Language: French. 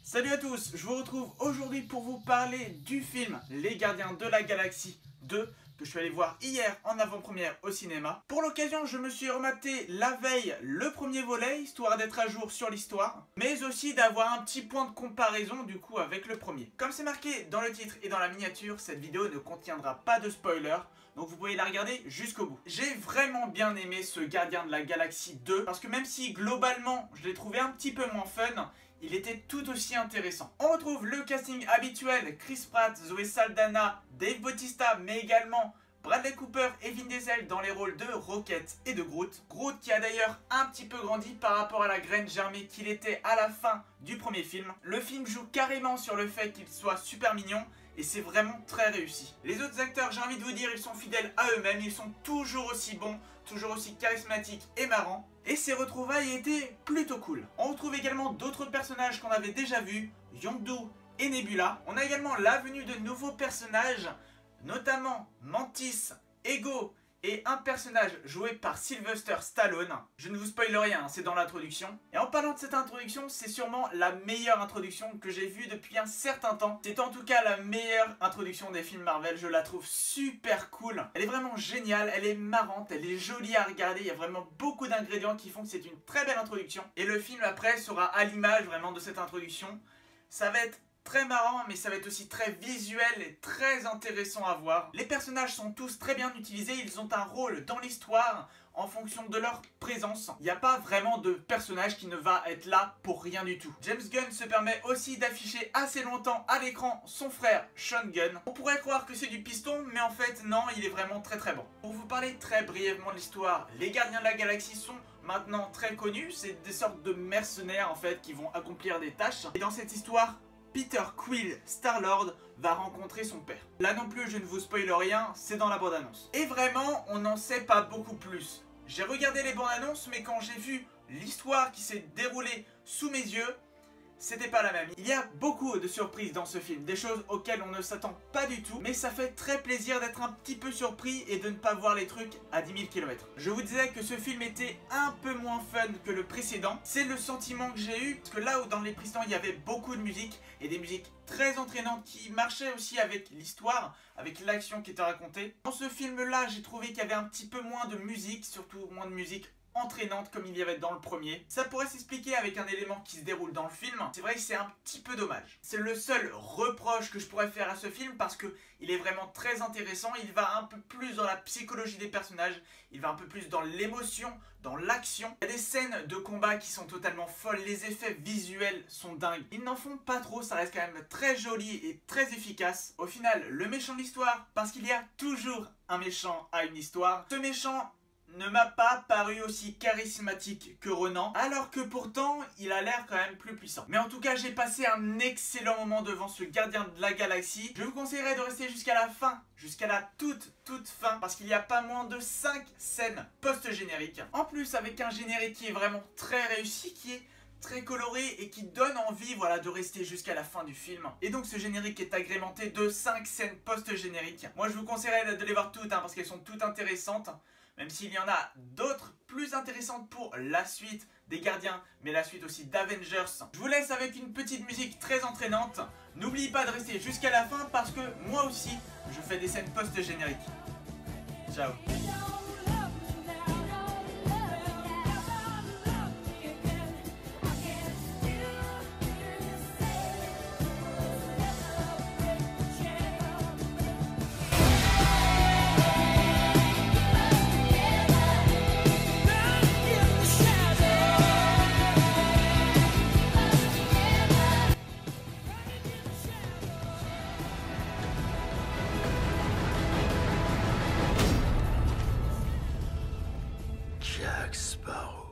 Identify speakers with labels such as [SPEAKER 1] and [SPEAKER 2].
[SPEAKER 1] Salut à tous, je vous retrouve aujourd'hui pour vous parler du film Les Gardiens de la Galaxie 2 que je suis allé voir hier en avant-première au cinéma. Pour l'occasion, je me suis rematé la veille le premier volet, histoire d'être à jour sur l'histoire, mais aussi d'avoir un petit point de comparaison du coup avec le premier. Comme c'est marqué dans le titre et dans la miniature, cette vidéo ne contiendra pas de spoiler, donc vous pouvez la regarder jusqu'au bout. J'ai vraiment bien aimé ce Gardien de la Galaxie 2, parce que même si globalement je l'ai trouvé un petit peu moins fun, il était tout aussi intéressant. On retrouve le casting habituel, Chris Pratt, Zoe Saldana, Dave Bautista, mais également Bradley Cooper et Vin Diesel dans les rôles de Rocket et de Groot. Groot qui a d'ailleurs un petit peu grandi par rapport à la graine germée qu'il était à la fin du premier film. Le film joue carrément sur le fait qu'il soit super mignon et c'est vraiment très réussi. Les autres acteurs, j'ai envie de vous dire, ils sont fidèles à eux-mêmes, ils sont toujours aussi bons, toujours aussi charismatiques et marrants. Et ces retrouvailles étaient plutôt cool. On retrouve également d'autres personnages qu'on avait déjà vus, Yondu et Nebula. On a également la venue de nouveaux personnages, notamment Mantis, Ego et un personnage joué par Sylvester Stallone. Je ne vous spoile rien, c'est dans l'introduction. Et en parlant de cette introduction, c'est sûrement la meilleure introduction que j'ai vue depuis un certain temps. C'est en tout cas la meilleure introduction des films Marvel, je la trouve super cool. Elle est vraiment géniale, elle est marrante, elle est jolie à regarder, il y a vraiment beaucoup d'ingrédients qui font que c'est une très belle introduction. Et le film après sera à l'image vraiment de cette introduction. Ça va être très marrant, mais ça va être aussi très visuel et très intéressant à voir. Les personnages sont tous très bien utilisés, ils ont un rôle dans l'histoire en fonction de leur présence. Il n'y a pas vraiment de personnage qui ne va être là pour rien du tout. James Gunn se permet aussi d'afficher assez longtemps à l'écran son frère Sean Gunn. On pourrait croire que c'est du piston, mais en fait non, il est vraiment très très bon. Pour vous parler très brièvement de l'histoire, les Gardiens de la Galaxie sont maintenant très connus. C'est des sortes de mercenaires en fait qui vont accomplir des tâches. Et dans cette histoire, Peter Quill, Star-Lord, va rencontrer son père. Là non plus, je ne vous spoile rien, c'est dans la bande-annonce. Et vraiment, on n'en sait pas beaucoup plus. J'ai regardé les bandes-annonces, mais quand j'ai vu l'histoire qui s'est déroulée sous mes yeux, c'était pas la même. Il y a beaucoup de surprises dans ce film, des choses auxquelles on ne s'attend pas du tout, mais ça fait très plaisir d'être un petit peu surpris et de ne pas voir les trucs à 10 000 km. Je vous disais que ce film était un peu moins fun que le précédent. C'est le sentiment que j'ai eu, parce que là où dans les précédents il y avait beaucoup de musique, et des musiques très entraînantes qui marchaient aussi avec l'histoire, avec l'action qui était racontée. Dans ce film-là, j'ai trouvé qu'il y avait un petit peu moins de musique, surtout moins de musique entraînante comme il y avait dans le premier. Ça pourrait s'expliquer avec un élément qui se déroule dans le film. C'est vrai que c'est un petit peu dommage. C'est le seul reproche que je pourrais faire à ce film parce que il est vraiment très intéressant. Il va un peu plus dans la psychologie des personnages. Il va un peu plus dans l'émotion, dans l'action. Il y a des scènes de combat qui sont totalement folles. Les effets visuels sont dingues. Ils n'en font pas trop. Ça reste quand même très joli et très efficace. Au final, le méchant de l'histoire, parce qu'il y a toujours un méchant à une histoire. Ce méchant ne m'a pas paru aussi charismatique que Ronan, alors que pourtant il a l'air quand même plus puissant. Mais en tout cas, j'ai passé un excellent moment devant ce Gardien de la Galaxie. Je vous conseillerais de rester jusqu'à la fin, jusqu'à la toute fin, parce qu'il y a pas moins de 5 scènes post-génériques. En plus, avec un générique qui est vraiment très réussi, qui est très coloré et qui donne envie, voilà, de rester jusqu'à la fin du film. Et donc ce générique est agrémenté de 5 scènes post-génériques. Moi je vous conseillerais de les voir toutes, parce qu'elles sont toutes intéressantes. Même s'il y en a d'autres plus intéressantes pour la suite des Gardiens, mais la suite aussi d'Avengers. Je vous laisse avec une petite musique très entraînante. N'oubliez pas de rester jusqu'à la fin parce que moi aussi, je fais des scènes post-génériques. Ciao.
[SPEAKER 2] Jack Sparrow.